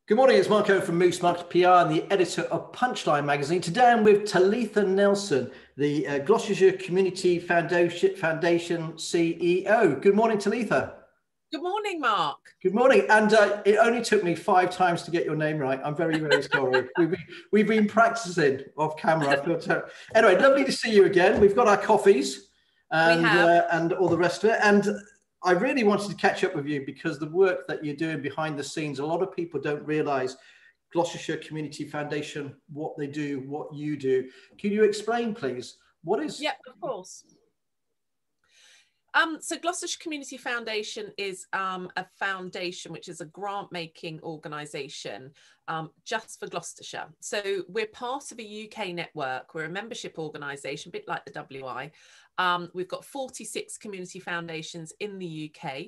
Good morning, it's Mark Owen from Moose Market PR and the editor of Punchline magazine. Today I'm with Talitha Nelson, the Gloucestershire Community Foundation CEO. Good morning, Talitha. Good morning, Mark. Good morning. And it only took me 5 times to get your name right. I'm very, very sorry. We've been practicing off camera. Anyway, lovely to see you again. We've got our coffees and all the rest of it. And I really wanted to catch up with you because the work that you're doing behind the scenes, a lot of people don't realise Gloucestershire Community Foundation, what they do, what you do. Can you explain, please? What is... Yeah, of course. So Gloucestershire Community Foundation is a foundation, which is a grant-making organisation just for Gloucestershire. So we're part of a UK network. We're a membership organisation, a bit like the WI. We've got 46 community foundations in the UK,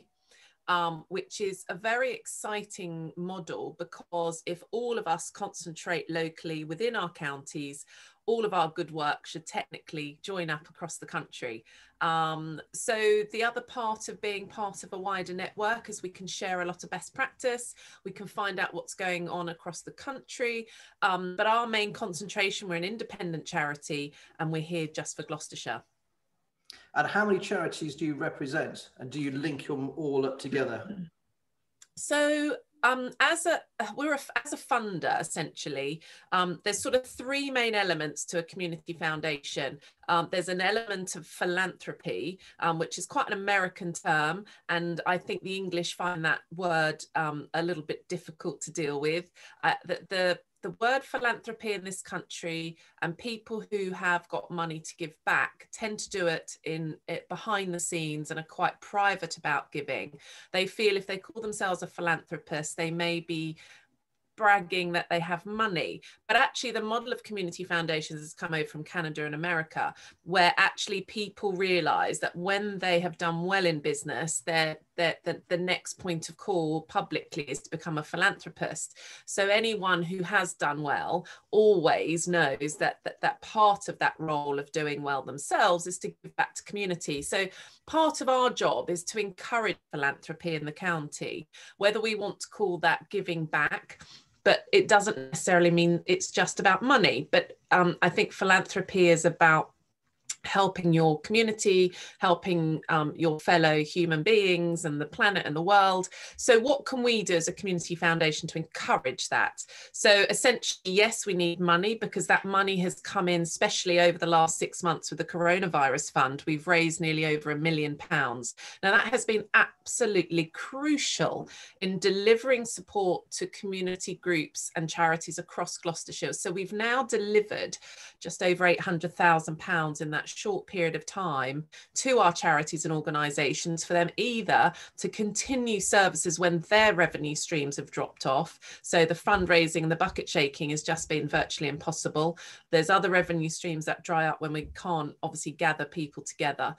which is a very exciting model because if all of us concentrate locally within our counties, all of our good work should technically join up across the country. So the other part of being part of a wider network is we can share a lot of best practice, we can find out what's going on across the country, but our main concentration, we're an independent charity and we're here just for Gloucestershire. And how many charities do you represent, and do you link them all up together? So as a funder, essentially, there's sort of 3 main elements to a community foundation. There's an element of philanthropy, which is quite an American term, and I think the English find that word a little bit difficult to deal with. The word philanthropy in this country and people who have got money to give back tend to do it behind the scenes and are quite private about giving. They feel if they call themselves a philanthropist, they may be bragging that they have money, but actually the model of community foundations has come over from Canada and America, where actually people realize that when they have done well in business, the next point of call publicly is to become a philanthropist. So anyone who has done well always knows that part of that role of doing well themselves is to give back to community. So part of our job is to encourage philanthropy in the county, whether we want to call that giving back, but it doesn't necessarily mean it's just about money. But I think philanthropy is about helping your community, helping your fellow human beings and the planet and the world. So what can we do as a community foundation to encourage that? So essentially, yes, we need money because that money has come in, especially over the last 6 months with the coronavirus fund. We've raised nearly over £1 million. Now that has been absolutely crucial in delivering support to community groups and charities across Gloucestershire. So we've now delivered just over £800,000 in that short period of time to our charities and organisations for them either to continue services when their revenue streams have dropped off. So the fundraising and the bucket shaking has just been virtually impossible. There's other revenue streams that dry up when we can't obviously gather people together.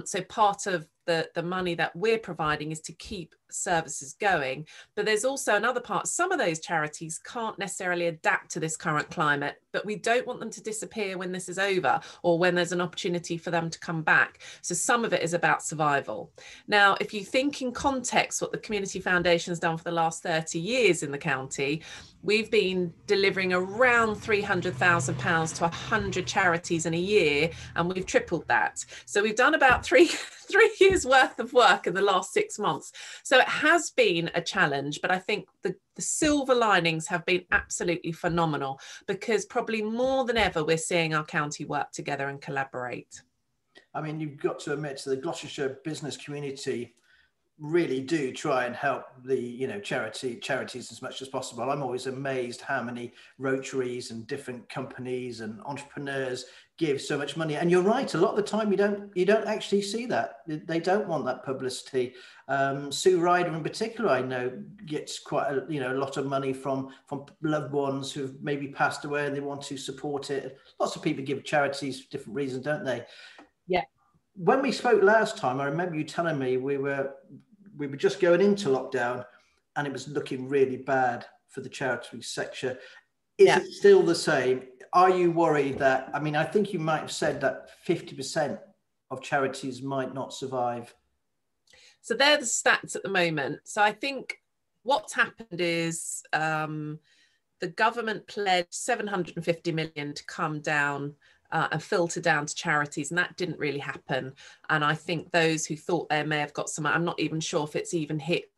So part of the money that we're providing is to keep services going. But there's also another part. Some of those charities can't necessarily adapt to this current climate, but we don't want them to disappear when this is over or when there's an opportunity for them to come back. So some of it is about survival. Now, if you think in context what the Community Foundation has done for the last 30 years in the county, we've been delivering around £300,000 to 100 charities in a year, and we've tripled that. So we've done about three years worth of work in the last 6 months. So it has been a challenge, but I think the silver linings have been absolutely phenomenal because probably more than ever, we're seeing our county work together and collaborate. I mean, you've got to admit the Gloucestershire business community really do try and help the charities as much as possible. I'm always amazed how many Rotaries and different companies and entrepreneurs give so much money. And you're right, a lot of the time you don't actually see that. They don't want that publicity. Sue Ryder in particular, I know, gets quite a lot of money from loved ones who've maybe passed away and they want to support it. Lots of people give charities for different reasons, don't they? Yeah. When we spoke last time, I remember you telling me we were just going into lockdown and it was looking really bad for the charity sector. Is it still the same? Are you worried that, I mean, I think you might have said that 50% of charities might not survive. So they're the stats at the moment. So I think what's happened is the government pledged 750 million to come down and filter down to charities, and that didn't really happen. And I think those who thought they may have got some, I'm not even sure if it's even hit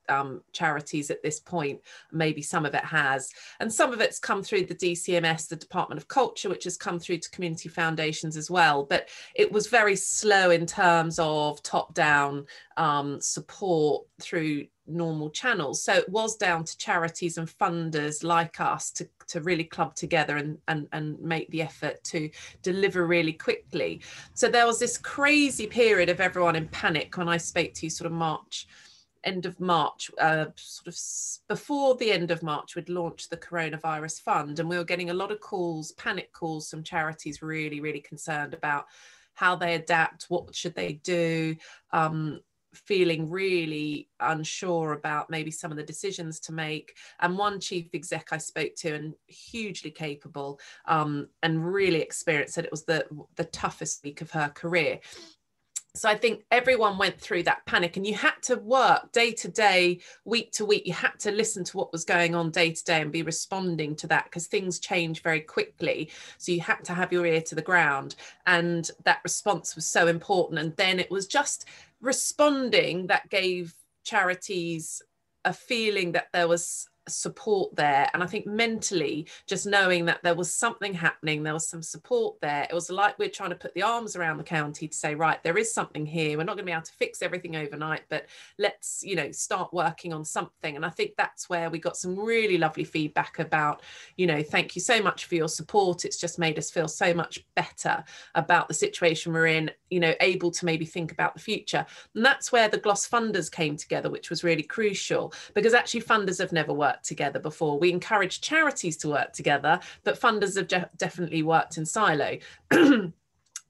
charities at this point. Maybe some of it has, and some of it's come through the DCMS, the Department of Culture, which has come through to community foundations as well. But it was very slow in terms of top-down support through normal channels. So it was down to charities and funders like us to really club together and make the effort to deliver really quickly. So there was this crazy period of everyone in panic when I spoke to you sort of end of March, sort of before the end of March, we'd launched the Coronavirus Fund, and we were getting a lot of calls, panic calls from charities really, really concerned about how they adapt, what should they do, feeling really unsure about maybe some of the decisions to make. And one chief exec I spoke to, and hugely capable and really experienced, said it was the toughest week of her career. So I think everyone went through that panic, and you had to work day to day, week to week. You had to listen to what was going on day to day and be responding to that, because things change very quickly. So you had to have your ear to the ground, and that response was so important. And then it was just responding that gave charities a feeling that there was support there. And I think mentally, just knowing that there was something happening, there was some support there, it was like we're trying to put the arms around the county to say, right, there is something here. We're not going to be able to fix everything overnight, but let's, you know, start working on something. And I think that's where we got some really lovely feedback about, you know, thank you so much for your support. It's just made us feel so much better about the situation we're in, you know, able to maybe think about the future. And that's where the Glos funders came together, which was really crucial, because actually funders have never worked together before. We encourage charities to work together, but funders have definitely worked in silo.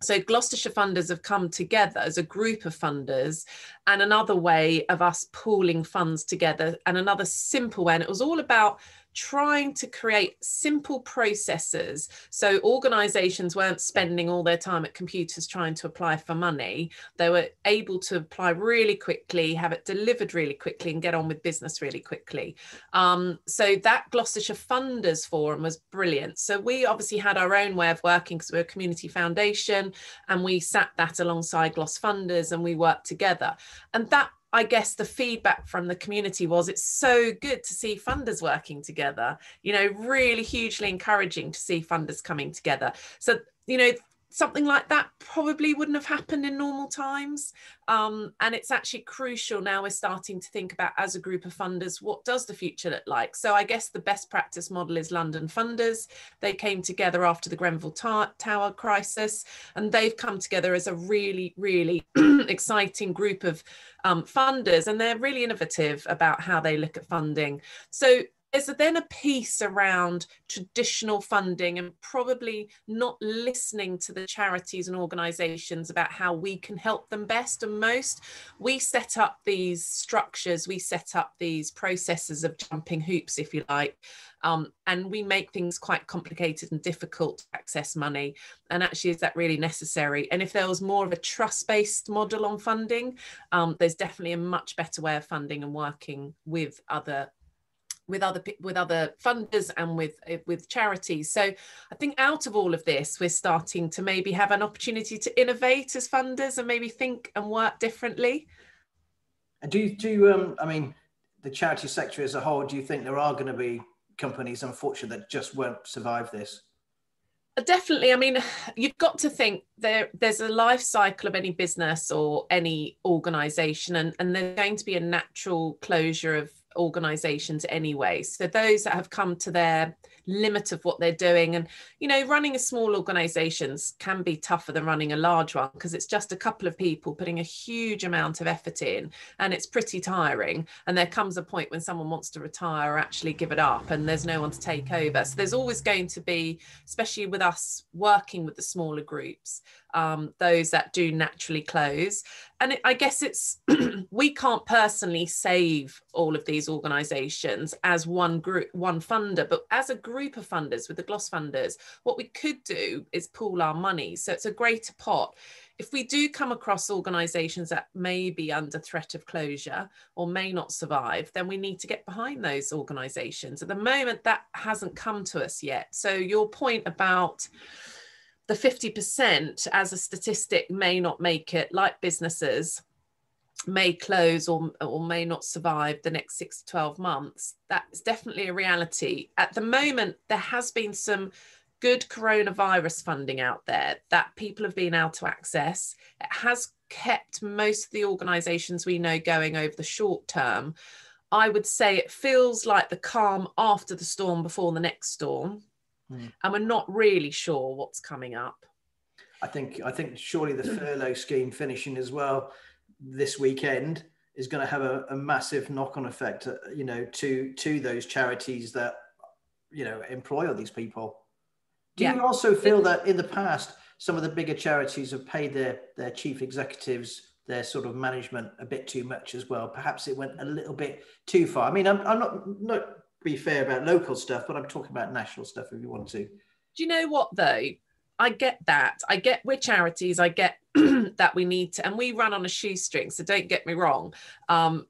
So Gloucestershire funders have come together as a group of funders, and another way of us pooling funds together, and another simple way. And it was all about trying to create simple processes, so organisations weren't spending all their time at computers trying to apply for money. They were able to apply really quickly, have it delivered really quickly, and get on with business really quickly. So that Gloucestershire Funders Forum was brilliant. So we obviously had our own way of working, because we're a community foundation, and we sat that alongside Glos funders, and we worked together. And that, I guess, the feedback from the community was, it's so good to see funders working together, you know, really hugely encouraging to see funders coming together. So, you know, something like that probably wouldn't have happened in normal times. And it's actually crucial now we're starting to think about, as a group of funders, what does the future look like? So I guess the best practice model is London Funders. They came together after the Grenfell Tower crisis, and they've come together as a really, really exciting group of funders, and they're really innovative about how they look at funding. So there's then a piece around traditional funding, and probably not listening to the charities and organisations about how we can help them best and most. We set up these structures, we set up these processes of jumping hoops, if you like, and we make things quite complicated and difficult to access money. And actually, is that really necessary? And if there was more of a trust-based model on funding, there's definitely a much better way of funding and working with other funders and with charities. So I think out of all of this, we're starting to maybe have an opportunity to innovate as funders and maybe think and work differently. And do you I mean, the charity sector as a whole, do you think there are going to be companies, unfortunately, that just won't survive this? Definitely. I mean, you've got to think there's a life cycle of any business or any organisation, and there's going to be a natural closure of organisations anyway. So those that have come to their limit of what they're doing, and you know, running a small organisations can be tougher than running a large one, because it's just a couple of people putting a huge amount of effort in, and it's pretty tiring. And there comes a point when someone wants to retire or actually give it up, and there's no one to take over. So there's always going to be, especially with us working with the smaller groups, those that do naturally close. I guess it's, we can't personally save all of these organisations as one group, one funder, but as a group of funders with the Gloss funders, what we could do is pool our money. So it's a greater pot. If we do come across organisations that may be under threat of closure or may not survive, then we need to get behind those organisations. At the moment, that hasn't come to us yet. So your point about the 50% as a statistic may not make it, like businesses may close or may not survive the next 6 to 12 months. That's definitely a reality. At the moment, there has been some good coronavirus funding out there that people have been able to access. It has kept most of the organisations we know going over the short term. I would say it feels like the calm after the storm before the next storm. And we're not really sure what's coming up. I think surely the furlough scheme finishing as well this weekend is going to have a massive knock-on effect, you know, to those charities that, you know, employ all these people. Do you also feel that in the past, some of the bigger charities have paid their chief executives, their sort of management, a bit too much as well? Perhaps it went a little bit too far. I mean, I'm not be fair about local stuff, but I'm talking about national stuff if you want to. Do you know what though? I get that. I get we're charities. I get that we need to, and we run on a shoestring. So don't get me wrong.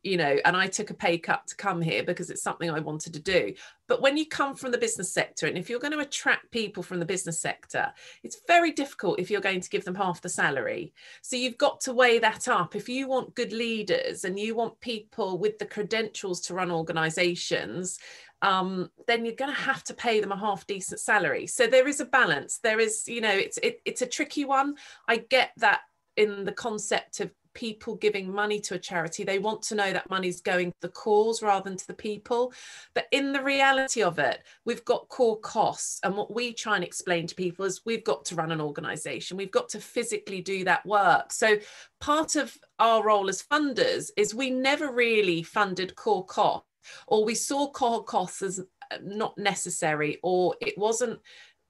You know, and I took a pay cut to come here because it's something I wanted to do. But when you come from the business sector, and if you're going to attract people from the business sector, it's very difficult if you're going to give them half the salary. So you've got to weigh that up. If you want good leaders and you want people with the credentials to run organizations, then you're going to have to pay them a half decent salary. So there is a balance. There is, you know, it's a tricky one. I get that in the concept of people giving money to a charity. They want to know that money's going to the cause rather than to the people. But in the reality of it, we've got core costs. And what we try and explain to people is we've got to run an organisation. We've got to physically do that work. So part of our role as funders is we never really funded core costs, or we saw core costs as not necessary, or it wasn't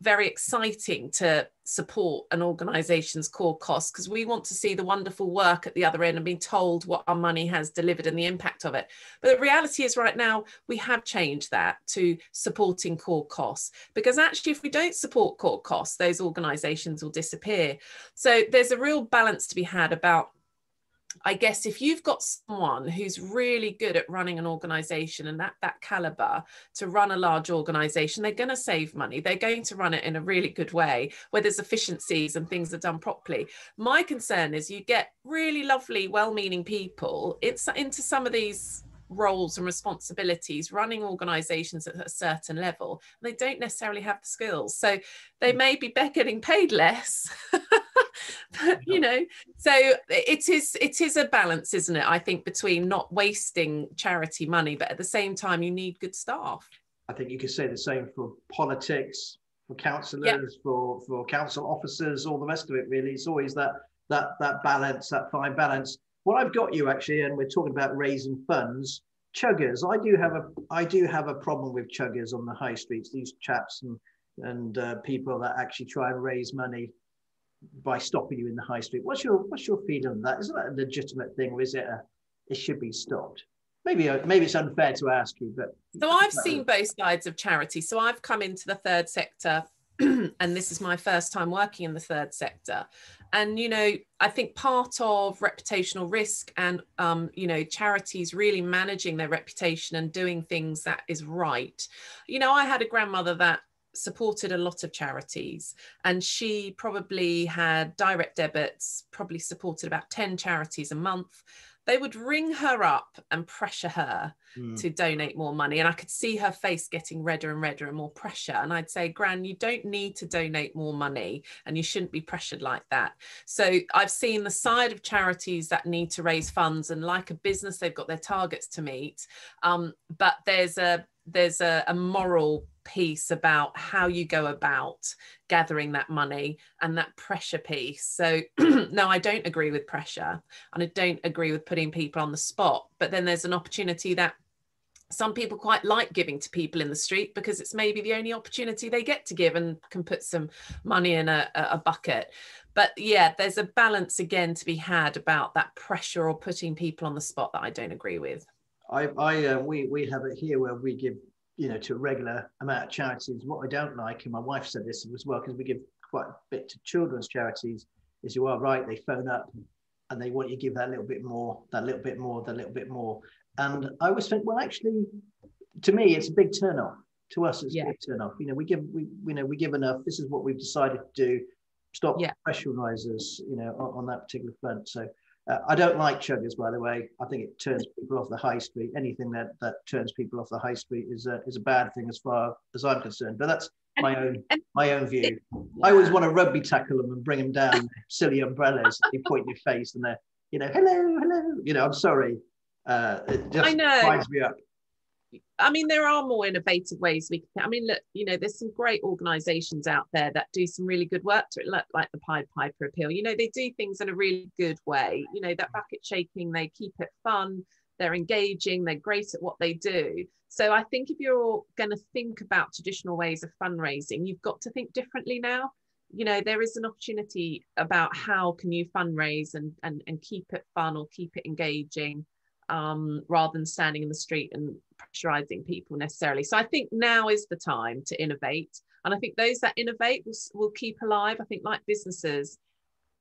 very exciting to support an organisation's core costs because we want to see the wonderful work at the other end and being told what our money has delivered and the impact of it. But the reality is right now we have changed that to supporting core costs, because actually if we don't support core costs, those organisations will disappear. So there's a real balance to be had about, I guess, if you've got someone who's really good at running an organization and that caliber to run a large organization, they're going to save money. They're going to run it in a really good way where there's efficiencies and things are done properly. My concern is you get really lovely, well-meaning people into some of these roles and responsibilities running organizations at a certain level. They don't necessarily have the skills. So they may be getting paid less. But, you know, so it is a balance, isn't it? I think between not wasting charity money, but at the same time, you need good staff. I think you could say the same for politics, for councillors, for council officers, all the rest of it. Really, it's always that balance, that fine balance. What I've got you actually, and we're talking about raising funds. Chuggers, I do have a problem with chuggers on the high streets. These chaps and people that actually try and raise money by stopping you in the high street. What's your feeling on that? Isn't that a legitimate thing, or is it it should be stopped? Maybe it's unfair to ask you, but so I've seen both sides of charity. So I've come into the third sector, and this is my first time working in the third sector. And you know, I think part of reputational risk and you know, charities really managing their reputation and doing things that is right. You know, I had a grandmother that supported a lot of charities, and she probably had direct debits, probably supported about 10 charities a month. They would ring her up and pressure her to donate more money, and I could see her face getting redder and redder and more pressure. And I'd say, Gran, you don't need to donate more money and you shouldn't be pressured like that. So I've seen the side of charities that need to raise funds, and like a business, they've got their targets to meet, but there's a moral piece about how you go about gathering that money and that pressure piece. So no, I don't agree with pressure, and I don't agree with putting people on the spot, but then there's an opportunity that Some people quite like giving to people in the street because it's maybe the only opportunity they get to give and can put some money in a bucket. But yeah, there's a balance again to be had about that pressure or putting people on the spot that I don't agree with. We have it here where we give, to a regular amount of charities. What I don't like, and my wife said this as well, because we give quite a bit to children's charities, is you are right, they phone up and they want you to give that little bit more, that little bit more, that little bit more. And I always think, well, actually, to me, it's a big turn off. To us, it's a big turn off. We give enough. This is what we've decided to do. Stop pressurise us, on that particular front. So I don't like chuggers, by the way. I think it turns people off the high street. Anything that turns people off the high street is a bad thing as far as I'm concerned. But that's my own view. I always want to rugby tackle them and bring them down, silly umbrellas. You point in your face and they're, hello. I'm sorry. It just winds me up. I mean, there are more innovative ways we can. I mean, look, there's some great organisations out there that do some really good work to it, like the Pied Piper Appeal. They do things in a really good way. That bucket shaking, they keep it fun, they're engaging, they're great at what they do. So I think if you're going to think about traditional ways of fundraising, you've got to think differently now. There is an opportunity about how can you fundraise and keep it fun or keep it engaging, rather than standing in the street and pressurizing people necessarily. So I think now is the time to innovate. And I think those that innovate will keep alive. I think, like businesses,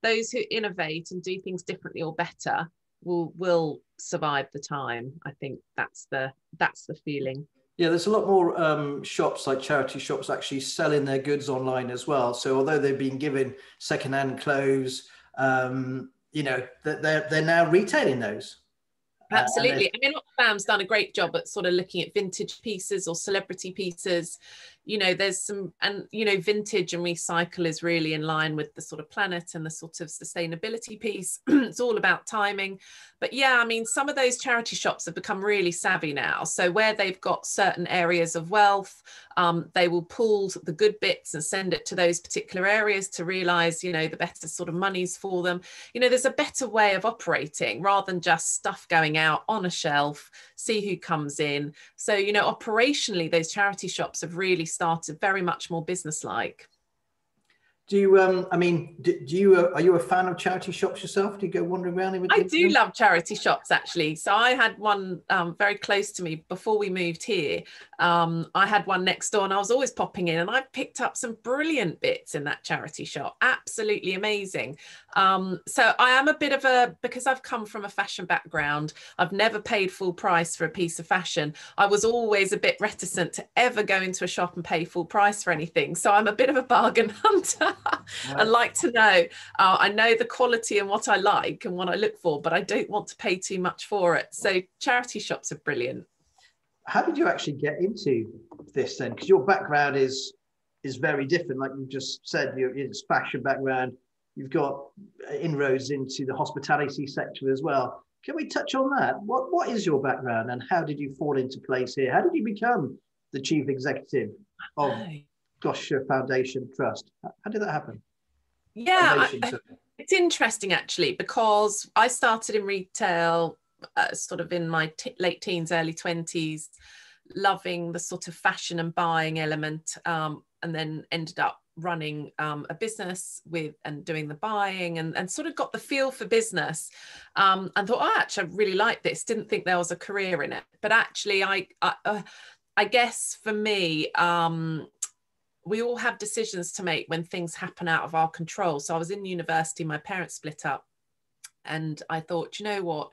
those who innovate and do things differently or better will survive the time. I think that's the feeling. Yeah, there's a lot more shops, like charity shops, actually selling their goods online as well. So although they've been given secondhand clothes, they're now retailing those. Absolutely. I mean, Oxfam's done a great job at sort of looking at vintage pieces or celebrity pieces. There's some, and, vintage and recycle is really in line with the sort of planet and the sort of sustainability piece. It's all about timing. But yeah, I mean, some of those charity shops have become really savvy now. So where they've got certain areas of wealth, they will pull the good bits and send it to those particular areas to realise, the better sort of monies for them. There's a better way of operating rather than just stuff going out on a shelf, see who comes in. So, operationally, those charity shops have really started very much more business-like. Do you, are you a fan of charity shops yourself? Do you go wandering around? I do love charity shops, actually. So I had one very close to me before we moved here. I had one next door and I was always popping in, and I picked up some brilliant bits in that charity shop. Absolutely amazing. So I am a bit of because I've come from a fashion background, I've never paid full price for a piece of fashion. I was always a bit reticent to ever go into a shop and pay full price for anything. So I'm a bit of a bargain hunter. I like to know, I know the quality and what I like and what I look for, but I don't want to pay too much for it. So charity shops are brilliant. How did you actually get into this then? Because your background is very different. Like you just said, it's fashion background. You've got inroads into the hospitality sector as well. Can we touch on that? What is your background and how did you fall into place here? How did you become the chief executive of Gloucestershire Foundation Trust? How did that happen? Yeah, it's interesting actually, because I started in retail sort of in my late teens, early 20s, loving the sort of fashion and buying element, and then ended up running a business and doing the buying and sort of got the feel for business, and thought, oh, actually I really like this. Didn't think there was a career in it, but actually I guess for me, we all have decisions to make when things happen out of our control. So I was in university, my parents split up, and I thought, you know what,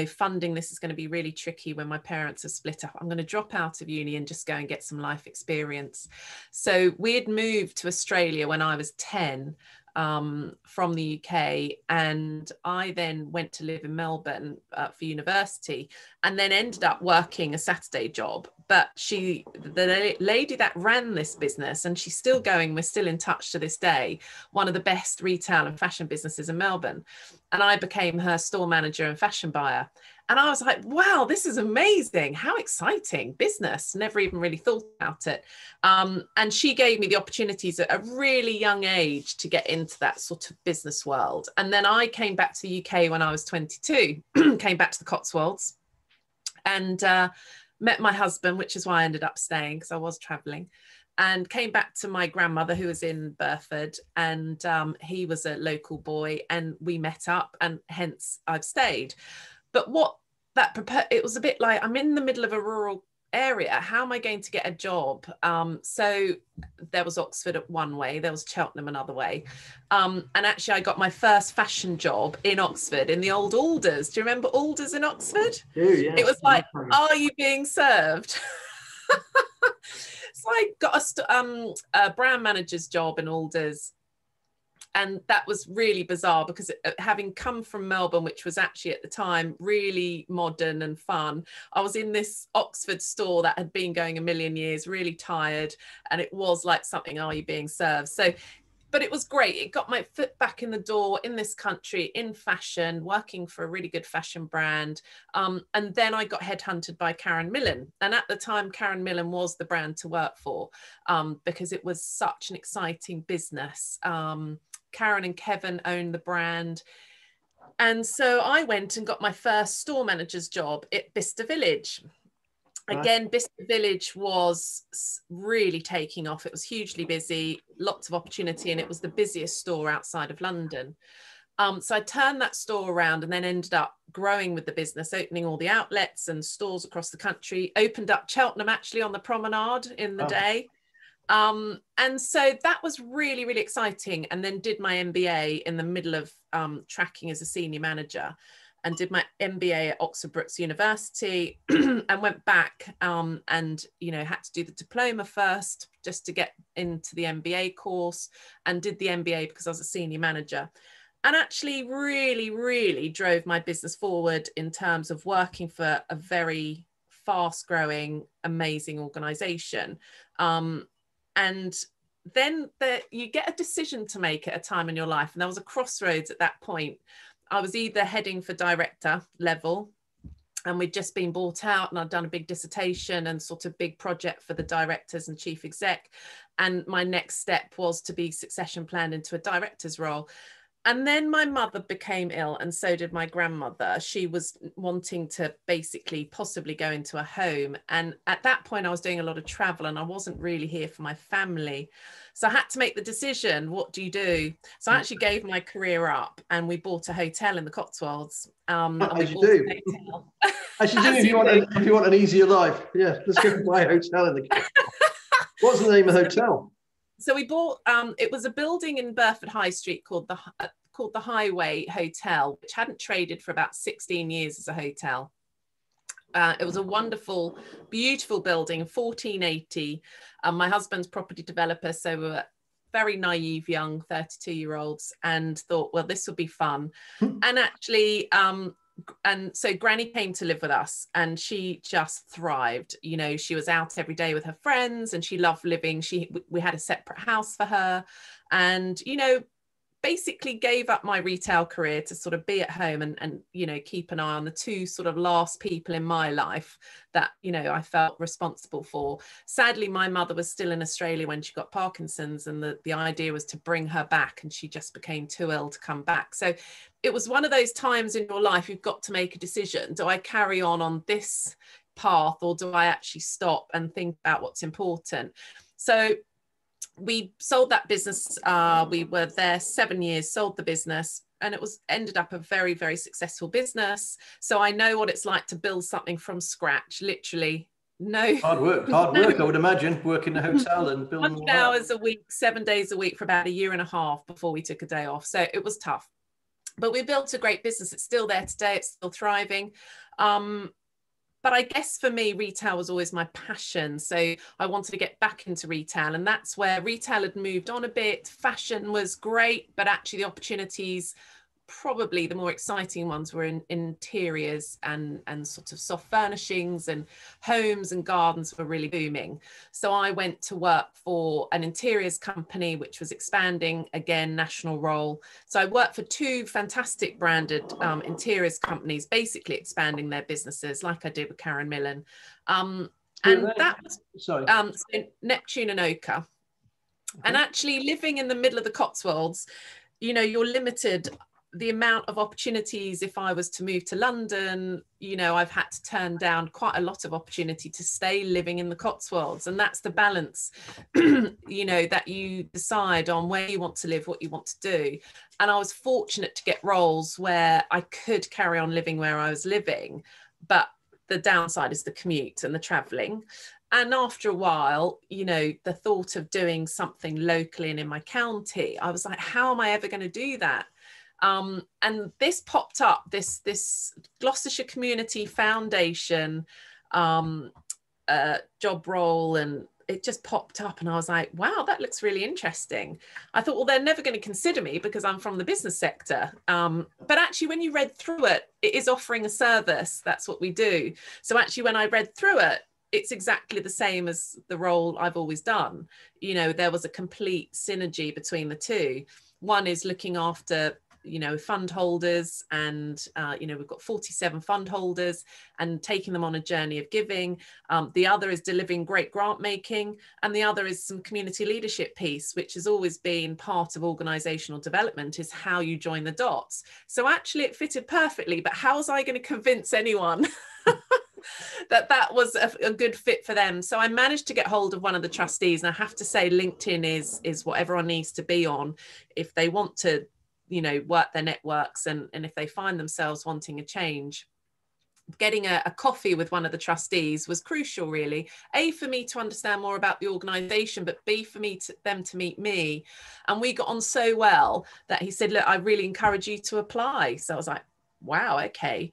funding this is going to be really tricky when my parents are split up. I'm going to drop out of uni and just go and get some life experience. So we had moved to Australia when I was 10 from the UK, and I then went to live in Melbourne for university, and then ended up working a Saturday job. But the lady that ran this business, and she's still going, we're still in touch to this day, one of the best retail and fashion businesses in Melbourne. And I became her store manager and fashion buyer. And I was like, wow, this is amazing. How exciting business. Never even really thought about it. And she gave me the opportunities at a really young age to get into that sort of business world. And then I came back to the UK when I was 22, came back to the Cotswolds, and met my husband, which is why I ended up staying, because I was traveling, and came back to my grandmother, who was in Burford, and he was a local boy, and we met up, and hence I've stayed. But what it was a bit like, I'm in the middle of a rural area. How am I going to get a job? So there was Oxford at one way, there was Cheltenham another way. And actually I got my first fashion job in Oxford, in the old Alders. Do you remember Alders in Oxford? Yes. It was like, are you being served? So I got a brand manager's job in Alders. And that was really bizarre, because having come from Melbourne, which was actually at the time really modern and fun, I was in this Oxford store that had been going a million years, really tired. And it was like something, are you being served? So, but it was great. It got my foot back in the door in this country, in fashion, working for a really good fashion brand. And then I got headhunted by Karen Millen. And at the time, Karen Millen was the brand to work for, because it was such an exciting business. Karen and Kevin owned the brand. And so I went and got my first store manager's job at Bicester Village. Again, Bicester Village was really taking off. It was hugely busy, lots of opportunity, and it was the busiest store outside of London. So I turned that store around and then ended up growing with the business, opening all the outlets and stores across the country, opened up Cheltenham actually on the promenade in the day. And so that was really, really exciting. And then did my MBA in the middle of tracking as a senior manager, and did my MBA at Oxford Brookes University and went back and, you know, had to do the diploma first just to get into the MBA course, and did the MBA because I was a senior manager. And actually really, really drove my business forward in terms of working for a very fast growing, amazing organization. And then you get a decision to make at a time in your life. And there was a crossroads at that point. I was either heading for director level, and we'd just been bought out, and I'd done a big dissertation and sort of big project for the directors and chief exec. And my next step was to be succession planned into a director's role. And then my mother became ill, and so did my grandmother. She was wanting to basically possibly go into a home. And at that point, I was doing a lot of travel, and I wasn't really here for my family. So I had to make the decision, what do you do? So I actually gave my career up, and we bought a hotel in the Cotswolds. As you do. As you do if you want an easier life. Yeah, let's go buy a hotel in the Cotswolds. What's the name of the hotel? So we bought, it was a building in Burford High Street called the Highway Hotel, which hadn't traded for about 16 years as a hotel. It was a wonderful, beautiful building, 1480. My husband's property developer, so we were very naive young 32-year-olds, and thought, well, this would be fun. And actually, and so Granny came to live with us, and she just thrived. You know, she was out every day with her friends, and she loved living. We had a separate house for her, and, you know, basically gave up my retail career to sort of be at home and you know, keep an eye on the two sort of last people in my life that, you know, I felt responsible for. Sadly, my mother was still in Australia when she got Parkinson's, and the idea was to bring her back, and she just became too ill to come back. So it was one of those times in your life you've got to make a decision. Do I carry on this path, or do I actually stop and think about what's important? So we sold that business. We were there 7 years, sold the business, and it ended up a very, very successful business. So I know what it's like to build something from scratch, literally. No hard work, I would imagine, working in a hotel and building 100 hours a week, 7 days a week for about a year and a half before we took a day off. So it was tough, but we built a great business. It's still there today. It's still thriving. But I guess for me, retail was always my passion. So I wanted to get back into retail, and that's where retail had moved on a bit. Fashion was great, but actually the opportunities, probably the more exciting ones, were in interiors and sort of soft furnishings, and homes and gardens were really booming. So I went to work for an interiors company, which was expanding, again, national role. So I worked for two fantastic branded interiors companies, basically expanding their businesses like I did with Karen Millen. And that was so Neptune and Ochre. Okay. And actually living in the middle of the Cotswolds, you know, you're limited the amount of opportunities, if I was to move to London, you know, I've had to turn down quite a lot of opportunity to stay living in the Cotswolds. And that's the balance, you know, that you decide on where you want to live, what you want to do. And I was fortunate to get roles where I could carry on living where I was living, but the downside is the commute and the travelling. And after a while, you know, the thought of doing something locally and in my county, I was like, how am I ever going to do that? And this popped up, this Gloucestershire Community Foundation job role, and it just popped up, and I was like, wow, that looks really interesting. I thought, well, they're never going to consider me because I'm from the business sector. But actually, when you read through it, it is offering a service. That's what we do. So actually, when I read through it, it's exactly the same as the role I've always done. You know, there was a complete synergy between the two. One is looking after, you know, fund holders, and you know, we've got 47 fund holders and taking them on a journey of giving. The other is delivering great grant making, and the other is some community leadership piece, which has always been part of organizational development, is how you join the dots. So actually it fitted perfectly, but how was I going to convince anyone that was a good fit for them? So I managed to get hold of one of the trustees, and I have to say LinkedIn is what everyone needs to be on if they want to, you know, work their networks, and if they find themselves wanting a change. Getting a coffee with one of the trustees was crucial, really. A, for me to understand more about the organisation, but B, for them to meet me. And we got on so well that he said, look, I really encourage you to apply. So I was like, wow, okay.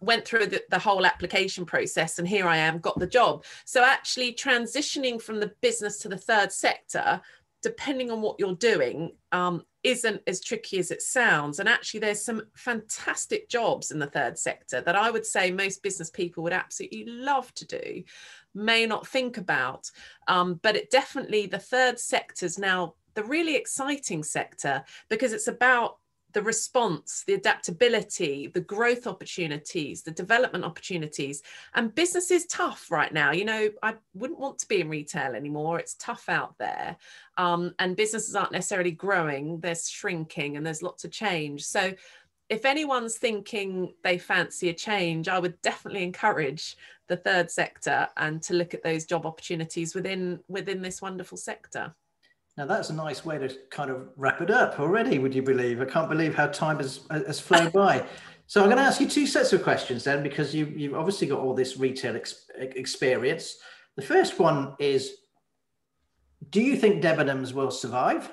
Went through the whole application process, and here I am, got the job. So actually transitioning from the business to the third sector, depending on what you're doing, isn't as tricky as it sounds. And actually there's some fantastic jobs in the third sector that I would say most business people would absolutely love to do, may not think about. But it definitely, the third sector is now the really exciting sector, because it's about the response, the adaptability, the growth opportunities, the development opportunities. And business is tough right now. You know, I wouldn't want to be in retail anymore. It's tough out there. And businesses aren't necessarily growing, they're shrinking, and there's lots of change. So if anyone's thinking they fancy a change, I would definitely encourage the third sector and to look at those job opportunities within this wonderful sector. Now that's a nice way to kind of wrap it up already, would you believe? I can't believe how time has flown by. So I'm going to ask you two sets of questions then, because you've obviously got all this retail experience. The first one is, do you think Debenhams will survive?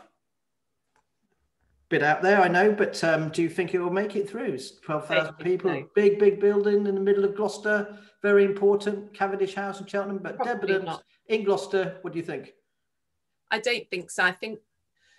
Bit out there, I know, but do you think it will make it through? It's 12,000 people, so. Big building in the middle of Gloucester, very important, Cavendish House in Cheltenham, but probably Debenhams not. In Gloucester, what do you think? I don't think so. I think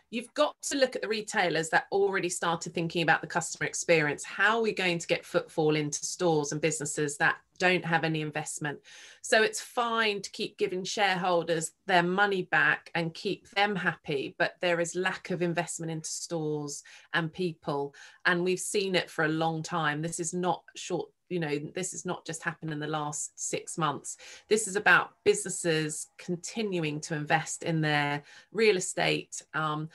you've got to look at the retailers that already started thinking about the customer experience. How are we going to get footfall into stores and businesses that don't have any investment? So it's fine to keep giving shareholders their money back and keep them happy, but there is lack of investment into stores and people. And we've seen it for a long time. This is not short. You know, this has not just happened in the last 6 months. This is about businesses continuing to invest in their real estate. And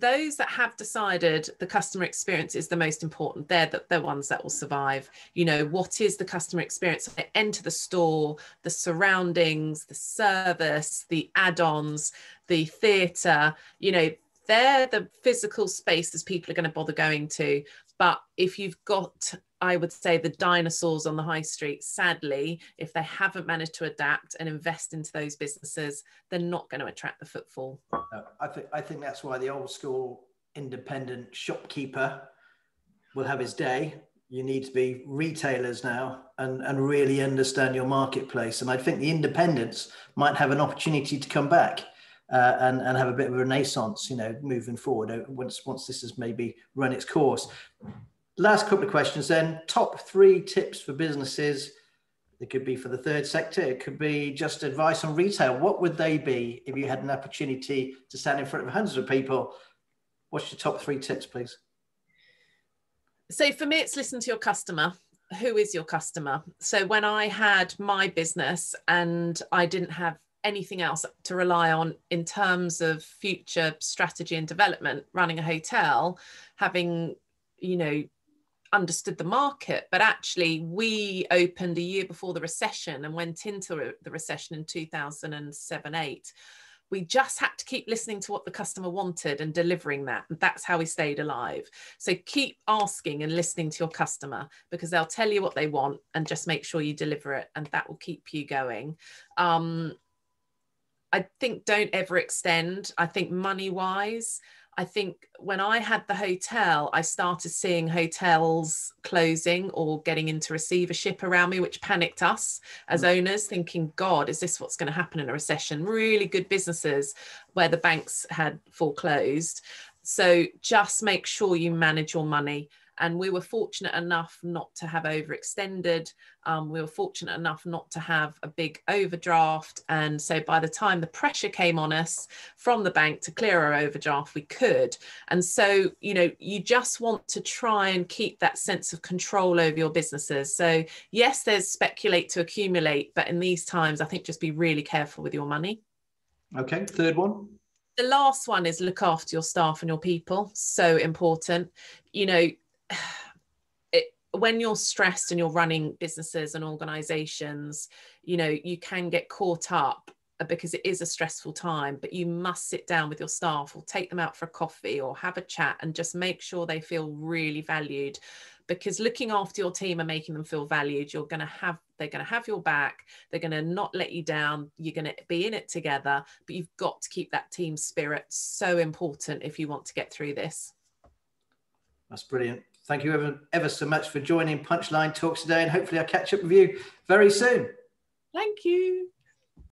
those that have decided the customer experience is the most important, they're the ones that will survive. You know, what is the customer experience? They enter the store, the surroundings, the service, the add-ons, the theatre, you know, they're the physical spaces people are going to bother going to. But if you've got, I would say, the dinosaurs on the high street, sadly, if they haven't managed to adapt and invest into those businesses, they're not going to attract the footfall. I think that's why the old school independent shopkeeper will have his day. You need to be retailers now and really understand your marketplace. And I think the independents might have an opportunity to come back and have a bit of a renaissance, you know, moving forward once this has maybe run its course. Last couple of questions then. Top 3 tips for businesses. It could be for the third sector. It could be just advice on retail. What would they be if you had an opportunity to stand in front of hundreds of people? What's your top 3 tips, please? So for me, it's listen to your customer. Who is your customer? So when I had my business and I didn't have anything else to rely on in terms of future strategy and development, running a hotel, having you know, understood the market, but actually we opened a year before the recession and went into the recession in 2007-8. We just had to keep listening to what the customer wanted and delivering that. And that's how we stayed alive. So keep asking and listening to your customer, because they'll tell you what they want, and just make sure you deliver it, and that will keep you going. I think don't ever extend. I think money wise, I think when I had the hotel, I started seeing hotels closing or getting into receivership around me, which panicked us as owners, thinking, God, is this what's going to happen in a recession? Really good businesses where the banks had foreclosed. So just make sure you manage your money. And we were fortunate enough not to have overextended. We were fortunate enough not to have a big overdraft. And so by the time the pressure came on us from the bank to clear our overdraft, we could. And so, you know, you just want to try and keep that sense of control over your businesses. So yes, there's speculate to accumulate, but in these times, I think just be really careful with your money. Okay, third one. The last one is look after your staff and your people. So important. You know, when you're stressed and you're running businesses and organizations, you know, you can get caught up because it is a stressful time, but you must sit down with your staff or take them out for a coffee or have a chat and just make sure they feel really valued, because looking after your team and making them feel valued, they're going to have your back. They're going to not let you down. You're going to be in it together, but you've got to keep that team spirit. So important if you want to get through this. That's brilliant. Thank you ever so much for joining Punchline Talks today, and hopefully I'll catch up with you very soon. Thank you.